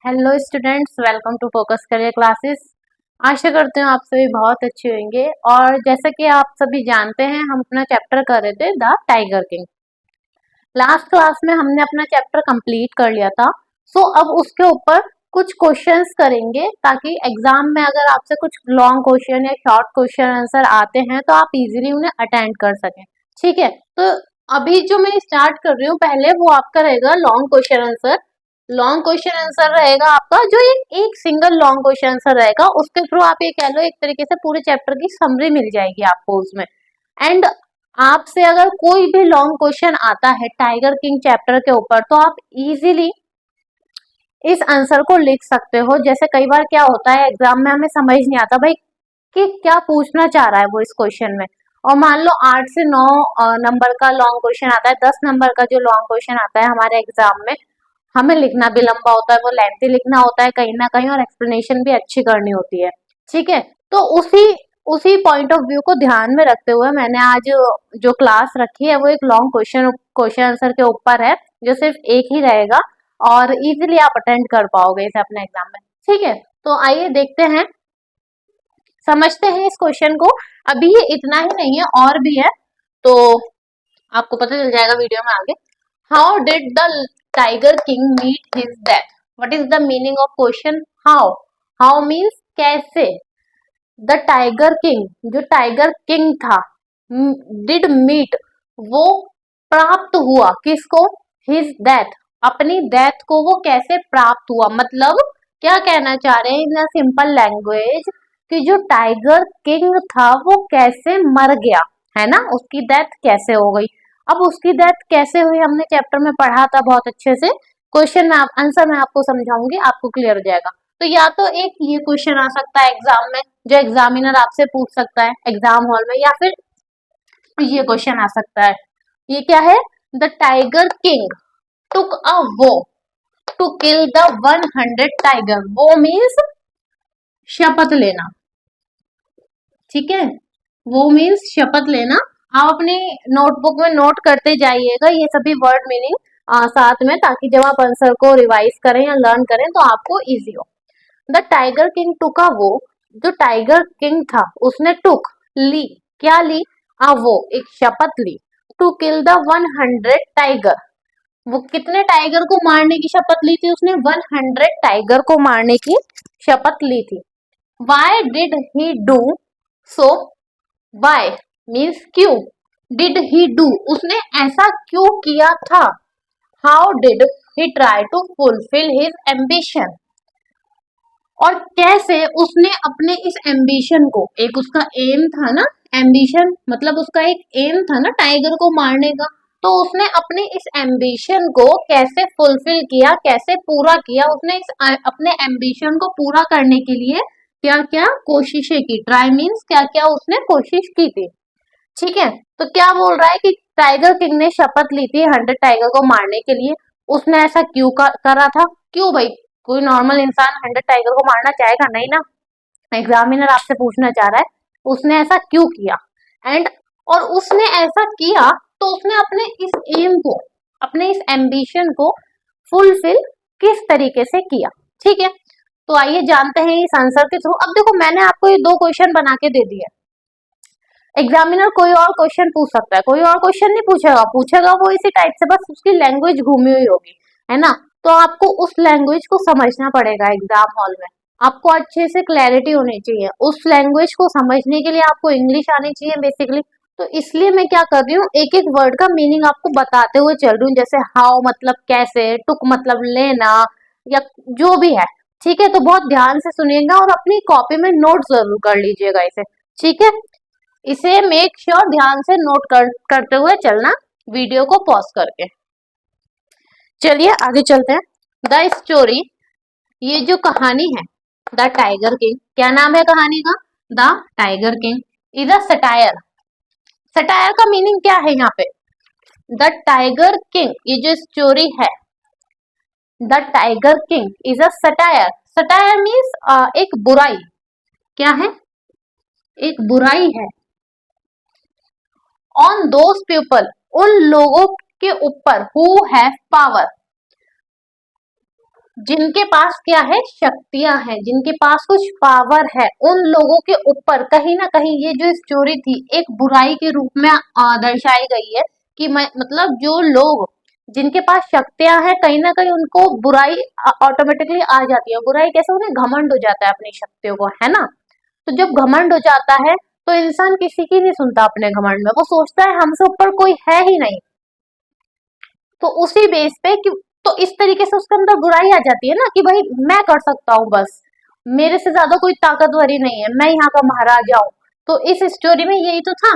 Hello students, welcome to focus career classes. आशा करते हैं आप सभी बहुत अच्छे होंगे। और जैसा कि आप सभी जानते हैं, हम अपना चैप्टर कर रहे थे the tiger king. Last class में हमने अपना चैप्टर कंप्लीट कर लिया था। अब उसके ऊपर कुछ क्वेश्चंस करेंगे ताकि एग्जाम में अगर आपसे कुछ लॉन्ग क्वेश्चन या शॉर्ट क्वेश्चन आंसर आते हैं तो आप इजीली उन्हें अटेंड कर सकें। ठीक है, तो अभी जो मैं स्टार्ट कर रही हूँ पहले वो आपका रहेगा long question answer. Long question answer रहेगा आपका जो एक सिंगल लॉन्ग क्वेश्चन आंसर रहेगा, उसके थ्रू आप ये कह लो एक तरीके से पूरे चैप्टर की समरी मिल जाएगी आपको उसमें। एंड आपसे अगर कोई भी लॉन्ग क्वेश्चन आता है टाइगर किंग चैप्टर के ऊपर तो आप इजीली इस आंसर को लिख सकते हो। जैसे कई बार क्या होता है एग्जाम में हमें समझ नहीं आता भाई कि क्या पूछना चाह रहा है वो इस क्वेश्चन में, और मान लो 8 से 9 नंबर का लॉन्ग क्वेश्चन आता है, 10 नंबर का जो लॉन्ग क्वेश्चन आता है हमारे एग्जाम में, हमें लिखना भी लंबा होता है, वो लेंथी लिखना होता है कहीं ना कहीं, और एक्सप्लेनेशन भी अच्छी करनी होती है। ठीक है, तो उसी उसी पॉइंट ऑफ व्यू को ध्यान में रखते हुए मैंने आज जो क्लास रखी है वो एक लॉन्ग क्वेश्चन क्वेश्चन आंसर के ऊपर है, जो सिर्फ एक ही रहेगा और इजीली आप अटेंड कर पाओगे इसे अपने एग्जाम में। ठीक है, तो आइए देखते हैं, समझते हैं इस क्वेश्चन को। अभी ये इतना ही नहीं है, और भी है, तो आपको पता चल जाएगा वीडियो में आगे। How did the tiger king meet his death? What is the meaning of question how? How means कैसे। द टाइगर किंग, जो टाइगर किंग था, डिड मीट, वो प्राप्त हुआ किसको? हिज डेथ, अपनी डेथ को वो कैसे प्राप्त हुआ, मतलब क्या कहना चाह रहे हैं इन अ सिंपल लैंग्वेज कि जो टाइगर किंग था वो कैसे मर गया, है ना, उसकी डेथ कैसे हो गई। अब उसकी डेथ कैसे हुई हमने चैप्टर में पढ़ा था बहुत अच्छे से, क्वेश्चन में आंसर मैं आपको समझाऊंगी, आपको क्लियर हो जाएगा। तो या तो एक ये क्वेश्चन आ सकता है एग्जाम में जो एग्जामिनर आपसे पूछ सकता है एग्जाम हॉल में, या फिर ये क्वेश्चन आ सकता है, ये क्या है? द टाइगर किंग टुक अ वो टू किल द 100 टाइगर। वो मीन्स शपथ लेना। ठीक है, वो मीन्स शपथ लेना। आप अपनी नोटबुक में नोट करते जाइएगा ये सभी वर्ड मीनिंग साथ में, ताकि जब आप आंसर को रिवाइज करें या लर्न करें तो आपको इजी हो। द टाइगर किंग टुका वो, जो टाइगर किंग था उसने टुक ली, क्या ली? वो एक शपथ ली, टू किल द 100 टाइगर। वो कितने टाइगर को मारने की शपथ ली थी उसने? 100 टाइगर को मारने की शपथ ली थी। Why did he do so? Why means क्यों, डिड ही डू उसने ऐसा क्यों किया था। How did he try to fulfil his ambition, और कैसे उसने अपने इस एम्बिशन को, एक उसका एम था ना, एम्बिशन मतलब उसका एक एम था ना टाइगर को मारने का, तो उसने अपने इस एम्बिशन को कैसे फुलफिल किया, कैसे पूरा किया, उसने इस अपने एम्बिशन को पूरा करने के लिए क्या क्या कोशिशें की। ट्राई मीन्स क्या क्या उसने कोशिश की थी। ठीक है, तो क्या बोल रहा है कि टाइगर किंग ने शपथ ली थी 100 टाइगर को मारने के लिए, उसने ऐसा क्यों करा था? क्यों भाई, कोई नॉर्मल इंसान 100 टाइगर को मारना चाहेगा नहीं ना, एग्जामिनर आपसे पूछना चाह रहा है उसने ऐसा क्यों किया। एंड और उसने ऐसा किया तो उसने अपने इस एम को, अपने इस एम्बिशन को फुलफिल किस तरीके से किया। ठीक है, तो आइए जानते हैं इस आंसर के थ्रू। अब देखो मैंने आपको ये दो क्वेश्चन बना के दे दिए, एग्जामिनर कोई और क्वेश्चन पूछ सकता है, कोई और क्वेश्चन नहीं पूछेगा, पूछेगा वो इसी टाइप से, बस उसकी लैंग्वेज घूमी हुई होगी, है ना। तो आपको उस लैंग्वेज को समझना पड़ेगा एग्जाम हॉल में, आपको अच्छे से क्लैरिटी होनी चाहिए उस लैंग्वेज को समझने के लिए, आपको इंग्लिश आनी चाहिए बेसिकली। तो इसलिए मैं क्या कर रही हूँ, एक एक वर्ड का मीनिंग आपको बताते हुए चल रही हूँ। जैसे हाउ मतलब कैसे, टुक मतलब लेना, या जो भी है। ठीक है, तो बहुत ध्यान से सुनिएगा और अपनी कॉपी में नोट जरूर कर लीजिएगा इसे। ठीक है, इसे मेक श्योर ध्यान से नोट करते हुए चलना, वीडियो को पॉज करके। चलिए आगे चलते हैं। द स्टोरी, ये जो कहानी है द टाइगर किंग, क्या नाम है कहानी का? The tiger king is a satire. Satire का मीनिंग क्या है यहाँ पे? द टाइगर किंग, ये जो स्टोरी है the tiger king is a satire. Satire means एक बुराई, क्या है? एक बुराई है। ऑन दोज पीपल, उन लोगों के ऊपर हु हैव पावर, जिनके पास क्या है, शक्तियां हैं, जिनके पास कुछ पावर है, उन लोगों के ऊपर कहीं ना कहीं ये जो स्टोरी थी एक बुराई के रूप में दर्शाई गई है कि मैं मतलब जो लोग जिनके पास शक्तियां हैं कहीं ना कहीं उनको बुराई ऑटोमेटिकली आ जाती है। बुराई कैसे, उन्हें घमंड हो जाता है अपनी शक्तियों को, है ना। तो जब घमंड हो जाता है तो इंसान किसी की नहीं सुनता अपने घमंड में, वो सोचता है हमसे ऊपर कोई है ही नहीं। तो उसी बेस पे कि तो इस तरीके से उसके अंदर बुराई आ जाती है ना कि भाई मैं कर सकता हूँ, बस मेरे से ज्यादा कोई ताकतवर ही नहीं है, मैं यहाँ का महाराजा हूँ। तो इस स्टोरी में यही तो था।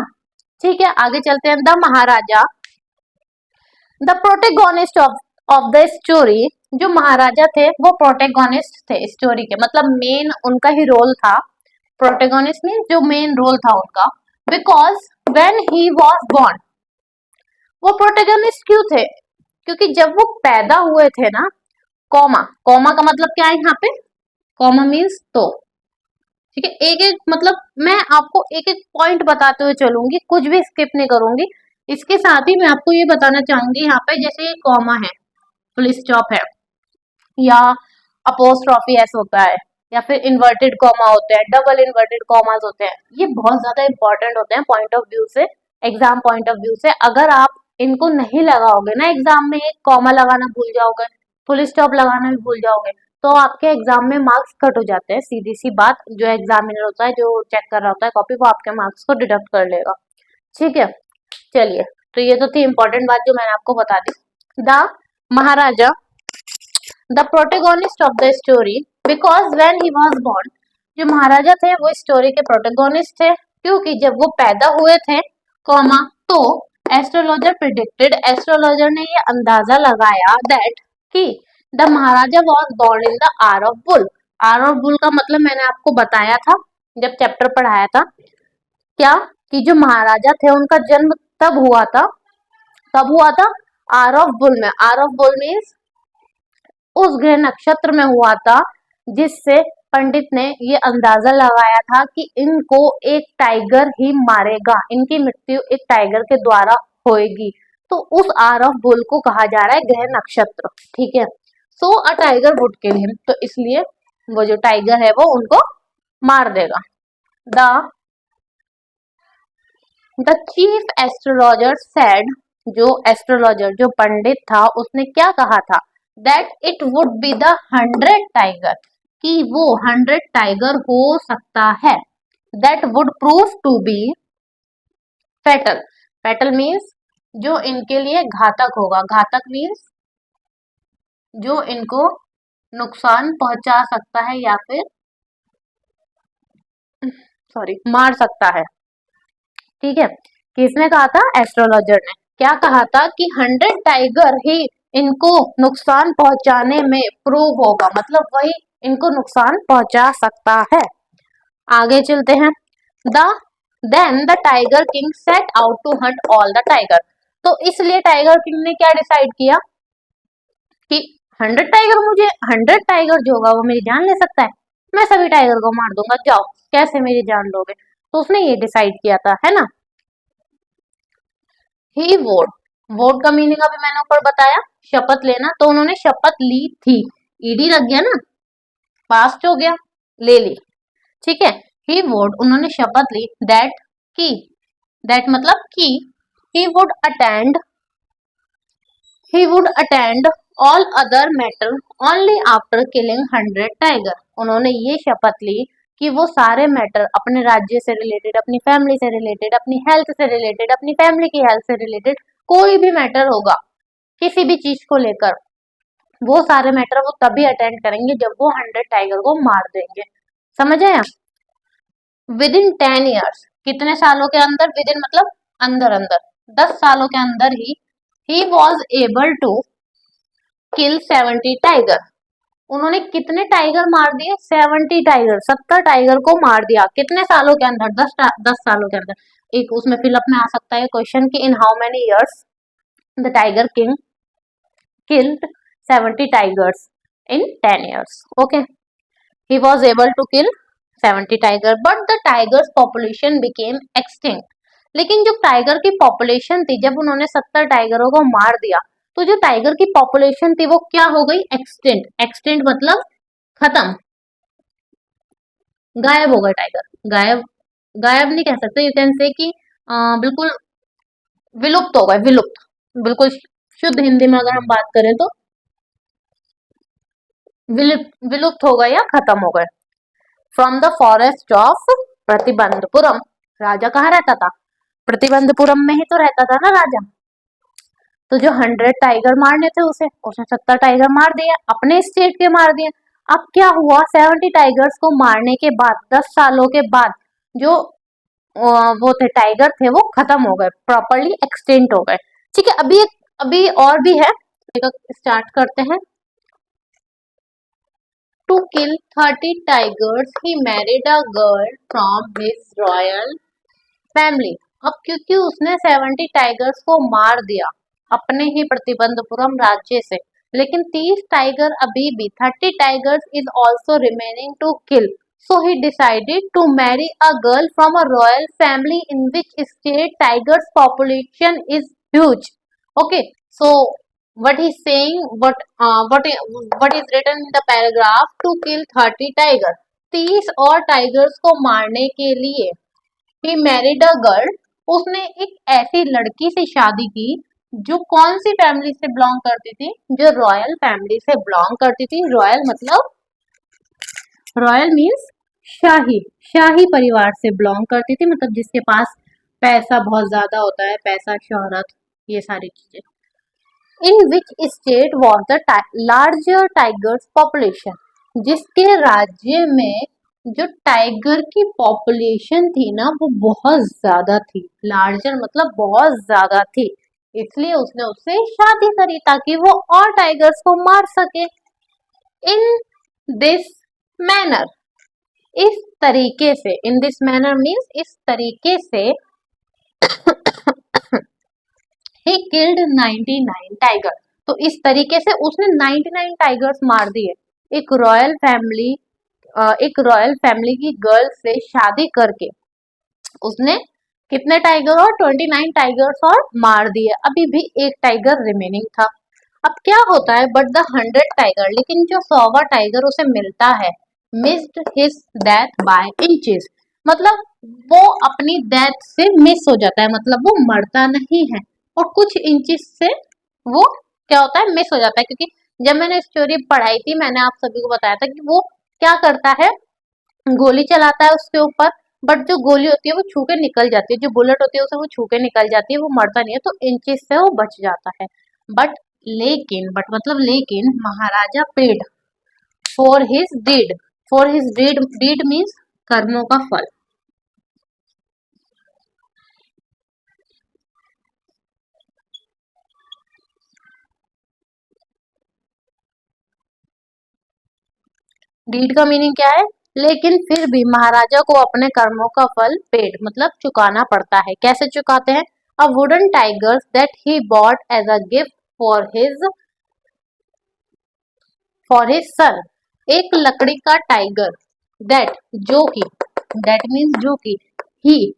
ठीक है, आगे चलते हैं। The Maharaja, the protagonist of the story, जो महाराजा थे वो प्रोटेगोनिस्ट थे स्टोरी के, मतलब मेन उनका ही रोल था। प्रोटेगोनिस्ट में जो मेन रोल था उनका, because when he was born, वो प्रोटेगोनिस्ट क्यों थे, क्योंकि जब वो पैदा हुए थे ना, कॉमा, कॉमा का मतलब क्या है यहाँ पे, कॉमा मीन्स तो। ठीक है, एक एक मतलब मैं आपको एक एक पॉइंट बताते हुए चलूंगी, कुछ भी स्किप नहीं करूंगी। इसके साथ ही मैं आपको ये बताना चाहूंगी यहाँ पे, जैसे ये कॉमा है, फुल स्टॉप है, या अपोस्ट्रॉफी एस होता है, या फिर इन्वर्टेड कॉमा होते हैं, डबल इन्वर्टेड कॉमास होते हैं, ये बहुत ज्यादा इंपॉर्टेंट होते हैं पॉइंट ऑफ व्यू से, एग्जाम पॉइंट ऑफ व्यू से। अगर आप इनको नहीं लगाओगे ना एग्जाम में, एक कॉमा लगाना भूल जाओगे, फुल स्टॉप लगाना भी भूल जाओगे, तो आपके एग्जाम में मार्क्स कट हो जाते हैं। सीधी सी बात, जो एग्जामिनर होता है, जो चेक कर रहा होता है कॉपी, वो आपके मार्क्स को डिडक्ट कर लेगा। ठीक है, चलिए, तो ये तो थी इंपॉर्टेंट बात जो मैंने आपको बता दी। The Maharaja, the protagonist of the story, because when he was born, जो महाराजा थे वो स्टोरी के प्रोटेगोनिस्ट थे, क्योंकि जब वो पैदा हुए थे, कॉमा, तो एस्ट्रोलॉजर प्रिडिक्टेड, एस्ट्रोलॉजर ने ये अंदाजा लगाया दैट कि the maharaja was born in the year of bull. Year of bull का मतलब मैंने आपको बताया था जब चैप्टर पढ़ाया था, क्या कि जो महाराजा थे उनका जन्म तब हुआ था, कब हुआ था, आर ऑफ बुल में। आर ऑफ बुल मीन्स उस ग्रह नक्षत्र में हुआ था जिससे पंडित ने ये अंदाजा लगाया था कि इनको एक टाइगर ही मारेगा, इनकी मृत्यु एक टाइगर के द्वारा होएगी। तो उस आर ऑफ बुल को कहा जा रहा है ग्रह नक्षत्र। ठीक है, so a tiger would kill him, तो इसलिए वो जो टाइगर है वो उनको मार देगा। द चीफ एस्ट्रोलॉजर सेड, जो एस्ट्रोलॉजर, जो पंडित था, उसने क्या कहा था, that it would be the 100 tiger, कि वो 100 टाइगर हो सकता है, that would prove to be fatal. Fatal means जो इनके लिए घातक होगा, घातक मीन्स जो इनको नुकसान पहुंचा सकता है या फिर सॉरी मार सकता है। ठीक है, किसने कहा था, एस्ट्रोलॉजर ने। क्या कहा था कि 100 टाइगर ही इनको नुकसान पहुंचाने में प्रूव होगा, मतलब वही इनको नुकसान पहुंचा सकता है। आगे चलते हैं। The then the tiger king set out to hunt all the tiger, तो इसलिए टाइगर किंग ने क्या डिसाइड किया कि 100 टाइगर, मुझे 100 टाइगर जो होगा वो मेरी जान ले सकता है, मैं सभी टाइगर को मार दूंगा, जाओ कैसे मेरी जान लोगे। तो उसने ये डिसाइड किया था, है ना। ही वोट, वोट का मीनिंग अभी मैंने ऊपर बताया, शपथ लेना, तो उन्होंने शपथ ली थी, ईडी लग गया ना, पास्ट हो गया, ले ली। ठीक है, ही वोट, उन्होंने शपथ ली, दैट की, दैट मतलब कि he would attend, he would attend all other matter only after killing 100 tiger. उन्होंने ये शपथ ली कि वो सारे मैटर अपने राज्य से रिलेटेड, अपनी फैमिली से रिलेटेड, अपनी हेल्थ से रिलेटेड, अपनी फैमिली की हेल्थ से रिलेटेड, कोई भी मैटर होगा किसी भी चीज को लेकर, वो सारे मैटर वो तभी अटेंड करेंगे जब वो 100 टाइगर को मार देंगे। समझ आया। विद इन 10 ईयर्स, कितने सालों के अंदर, विद इन मतलब अंदर अंदर, 10 सालों के अंदर ही was able to kill 70 tiger. उन्होंने कितने टाइगर मार दिए, 70 टाइगर, 70 टाइगर को मार दिया, कितने सालों के अंदर, 10 सालों के अंदर। एक उसमें फिलअप में आ सकता है क्वेश्चन कि in how many years the tiger king killed 70 tigers in 10 years. Okay, he was able to kill 70 tiger, but the tigers population became extinct. लेकिन जो टाइगर की पॉपुलेशन थी, जब उन्होंने 70 टाइगरों को मार दिया तो जो टाइगर की पॉपुलेशन थी वो क्या हो गई, एक्सटेंट। एक्सटेंट मतलब खत्म, गायब हो गए टाइगर। गायब, गायब नहीं कह सकते, यू कैन से कि बिल्कुल विलुप्त हो गए, विलुप्त, बिल्कुल शुद्ध हिंदी में अगर हम बात करें तो विलुप्त, विलुप्त हो गए या खत्म हो गए। From the forest of Pratibandhapuram. राजा कहाँ रहता था, प्रतिबंधपुरम में ही तो रहता था ना राजा। तो जो 100 टाइगर मारने थे उसे, उसने 70 टाइगर मार दिए, अपने स्टेट के मार दिए। अब क्या हुआ, 70 टाइगर्स को मारने के बाद 10 सालों के बाद जो वो थे टाइगर थे वो खत्म हो गए, प्रॉपरली एक्सटिंक्ट हो गए। ठीक है, अभी और भी है, स्टार्ट करते हैं। To kill 30 tigers, he married a girl from his royal family. अब क्योंकि उसने 70 टाइगर्स को मार दिया अपने ही प्रतिबंधपुरम राज्य से, लेकिन 30 टाइगर अभी भी, 30 tigers is also remaining to kill, so he decided to marry a girl from a royal family in which state tigers population is huge. Okay, so what he's saying, what is written in the paragraph, to kill 30 tiger, 30 और tigers को मारने के लिए he married a girl, उसने एक ऐसी लड़की से शादी की जो कौन सी फैमिली से बिलोंग करती थी, जो रॉयल फैमिली से बिलोंग करती थी। रॉयल मतलब, रॉयल मीन्स शाही, शाही परिवार से बिलोंग करती थी, मतलब जिसके पास पैसा बहुत ज्यादा होता है, पैसा, शोहरत, ये सारी चीजें। In which state was the larger tigers population, जिसके राज्य में जो टाइगर की पॉपुलेशन थी ना वो बहुत ज्यादा थी। लार्जर मतलब बहुत ज्यादा थी, इसलिए उसने उससे शादी करी ताकि वो और टाइगर्स को मार सके। इन दिस मैनर, इस तरीके से, इन दिस मैनर मीन्स इस तरीके से, he killed 99 टाइगर, तो इस तरीके से उसने 99 टाइगर्स मार दिए। एक रॉयल फैमिली, एक रॉयल फैमिली की गर्ल से शादी करके उसने कितने टाइगर, और 29 टाइगर्स और मार दिए, अभी भी एक टाइगर रिमेनिंग था। अब क्या होता है, बट द 100 टाइगर, लेकिन जो 100वां टाइगर उसे मिलता है, missed his death by inches, मतलब वो अपनी डेथ से मिस हो जाता है, मतलब वो मरता नहीं है और कुछ इंचेस से वो क्या होता है, मिस हो जाता है। क्योंकि जब मैंने स्टोरी पढ़ाई थी, मैंने आप सभी को बताया था कि वो क्या करता है, गोली चलाता है उसके ऊपर, बट जो गोली होती है वो छू के निकल जाती है, जो बुलेट होती है उसे वो छू के निकल जाती है, वो मरता नहीं है, तो इंचेस से वो बच जाता है। बट लेकिन, बट मतलब लेकिन, Maharaja paid for his deed, for his deed, deed means कर्मों का फल। डीड का मीनिंग क्या है, लेकिन फिर भी महाराजा को अपने कर्मों का फल पेड मतलब चुकाना पड़ता है। कैसे चुकाते हैं, a wooden tiger that he bought as a gift for his son, एक लकड़ी का टाइगर, दैट जो कि, दैट मीन्स जो कि, ही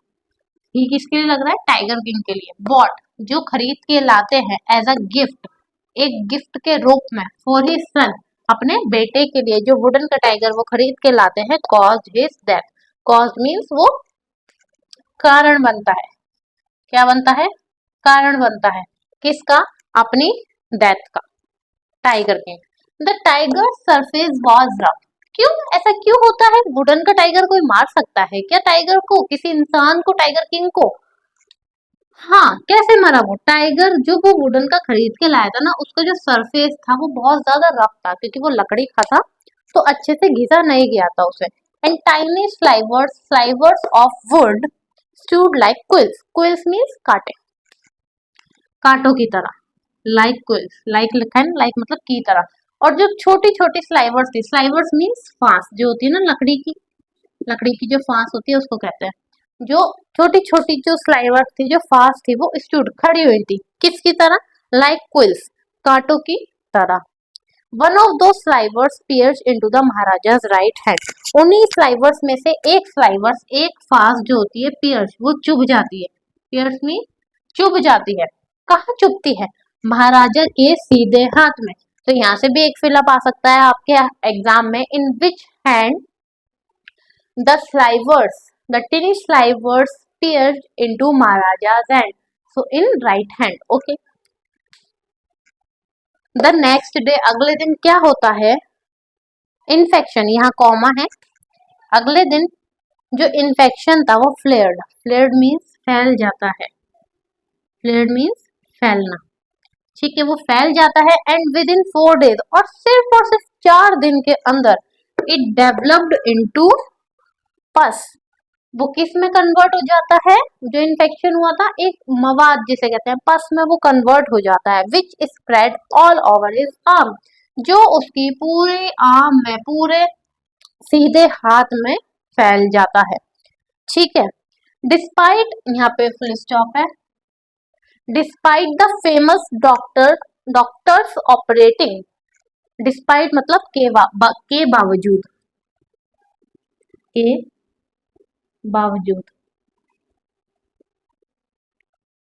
किसके लिए लग रहा है, टाइगर किंग के लिए, बॉट जो खरीद के लाते हैं, एज अ गिफ्ट एक गिफ्ट के रूप में, फॉर हिज सन अपने बेटे के लिए, जो वुडन का टाइगर वो खरीद के लाते हैं, cause his death, cause means वो कारण बनता है, क्या बनता है, कारण बनता है, किसका, अपनी डेथ का, tiger king. The tiger surface was rough, क्यों, ऐसा क्यों होता है, वुडन का टाइगर कोई मार सकता है क्या टाइगर को, किसी इंसान को, टाइगर किंग को। हाँ, कैसे मरा वो टाइगर, जो वो वुडन का खरीद के लाया था ना, उसका जो सरफेस था वो बहुत ज्यादा रफ था, क्योंकि वो लकड़ी का था, तो अच्छे से घिसा नहीं गया था उसे। And tiny slivers, slivers of wood stood like quills, quills means कांटे, कांटों की तरह, लाइक क्विल्स, लाइक लिखा है ना, लाइक मतलब की तरह। और जो छोटी छोटी स्लाइवर्स थी, स्लाइवर्स मीन्स फांस, जो होती है ना लकड़ी की, लकड़ी की जो फांस होती है उसको कहते हैं। जो छोटी छोटी जो स्लाइवर्स थी, जो फांस थी, वो स्टूड खड़ी हुई थी, किसकी तरह, लाइक क्विल्स, कांटों की तरह। One of the slivers pierced into the Maharaja's right hand, उन्हीं स्लाइवर्स में से एक स्लाइवर्स, एक फांस जो होती है पियर्स, वो चुभ जाती है, पियर्स मीन चुभ जाती है, कहाँ चुभती है, महाराजा के सीधे हाथ में। तो यहाँ से भी एक फिलअप आ सकता है आपके एग्जाम में, in which hand the slivers, the tiny slivers pierced into Maharaja's hand, so in right hand, okay। The next day, अगले दिन क्या होता है, इन्फेक्शन, यहाँ कॉमा है, अगले दिन जो इन्फेक्शन था वो फ्लेयर्ड, फ्लेयर्ड मीन्स फैल जाता है, फ्लेयर्ड मीन्स फैलना, ठीक है, वो फैल जाता है। एंड विद इन 4 days, और सिर्फ 4 दिन के अंदर इट डेवलप्ड इनटू पस, वो किस में कन्वर्ट हो जाता है, जो इन्फेक्शन हुआ था एक मवाद जिसे कहते हैं पस में वो कन्वर्ट हो जाता है, which spread all over his arm, जो उसकी पूरे आर्म में, पूरे सीधे हाथ में फैल जाता है, ठीक है। डिस्पाइट, यहाँ पे फुल स्टॉप है, despite the famous doctors operating, despite मतलब के बावजूद, के बावजूद,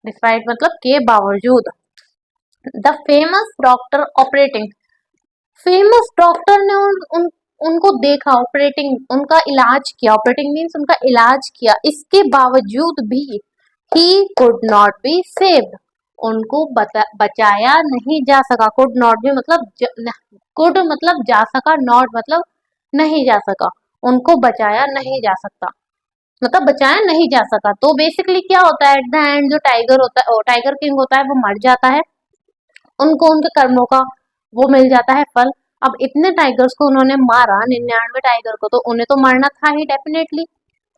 डिस्पाइट मतलब के बावजूद, the famous doctor operating, famous doctor ने उनको देखा, ऑपरेटिंग उनका इलाज किया, ऑपरेटिंग मीन्स उनका इलाज किया, इसके बावजूद भी he could not be saved, उनको बचाया नहीं जा सका, कुड नॉट बी मतलब कुड मतलब जा सका, नॉट मतलब नहीं जा सका, उनको बचाया नहीं जा सकता, मतलब बचाया नहीं जा सका। तो बेसिकली क्या होता है, एट द एंड जो टाइगर होता है, टाइगर किंग होता है, वो मर जाता है, उनको उनके कर्मों का वो मिल जाता है फल। अब इतने टाइगर्स को उन्होंने मारा, 99 टाइगर को, तो उन्हें तो मरना था ही definitely.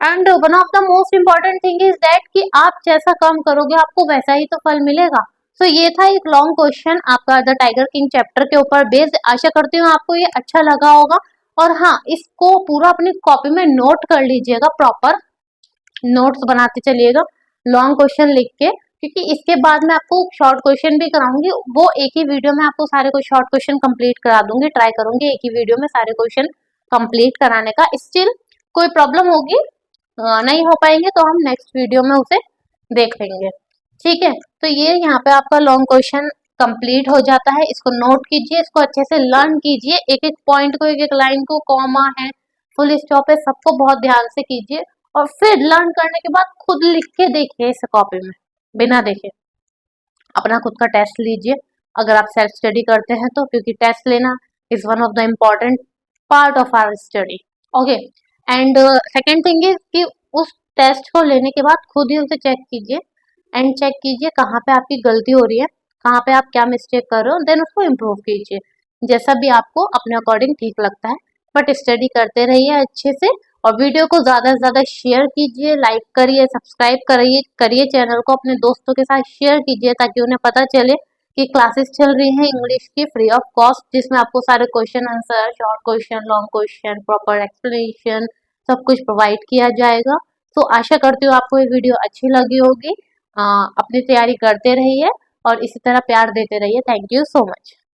And one of the most important thing is that कि आप जैसा काम करोगे आपको वैसा ही तो फल मिलेगा। तो ये था एक लॉन्ग क्वेश्चन आपका द टाइगर किंग चैप्टर के ऊपर बेस्ड। आशा करती हूँ आपको ये अच्छा लगा होगा, और हाँ, इसको पूरा अपनी कॉपी में नोट कर लीजिएगा, प्रॉपर नोट्स बनाते चलिएगा लॉन्ग क्वेश्चन लिख के, क्योंकि इसके बाद मैं आपको शॉर्ट क्वेश्चन भी कराऊंगी, वो एक ही वीडियो में आपको सारे को शॉर्ट क्वेश्चन कंप्लीट करा दूंगी, ट्राई करूंगी एक ही वीडियो में सारे क्वेश्चन कंप्लीट कराने का। स्टिल कोई प्रॉब्लम होगी, नहीं हो पाएंगे तो हम नेक्स्ट वीडियो में उसे देख लेंगे, ठीक है। तो ये यहाँ पे आपका लॉन्ग क्वेश्चन कंप्लीट हो जाता है, इसको नोट कीजिए, इसको अच्छे से लर्न कीजिए, एक एक पॉइंट को, एक एक लाइन को, कॉमा है, फुल स्टॉप है, सबको बहुत ध्यान से कीजिए, और फिर लर्न करने के बाद खुद लिख के देखिए इस कॉपी में, बिना देखे अपना खुद का टेस्ट लीजिए अगर आप सेल्फ स्टडी करते हैं तो, क्योंकि टेस्ट लेना is one of the important part of our study, okay. And second thing is कि उस टेस्ट को लेने के बाद खुद ही उसे चेक कीजिए, एंड चेक कीजिए कहाँ पे आपकी गलती हो रही है, कहाँ पे आप क्या मिस्टेक कर रहे हो, देन उसको इम्प्रूव कीजिए, जैसा भी आपको अपने अकॉर्डिंग ठीक लगता है। बट स्टडी करते रहिए अच्छे से, और वीडियो को ज़्यादा से ज़्यादा शेयर कीजिए, लाइक करिए, सब्सक्राइब करिए चैनल को, अपने दोस्तों के साथ शेयर कीजिए ताकि उन्हें पता चले कि क्लासेस चल रही हैं इंग्लिश की फ्री ऑफ कॉस्ट, जिसमें आपको सारे question answer, short question, long question, proper explanation सब कुछ प्रोवाइड किया जाएगा। तो आशा करती हूँ आपको ये वीडियो अच्छी लगी होगी। अपनी तैयारी करते रहिए और इसी तरह प्यार देते रहिए। Thank you so much.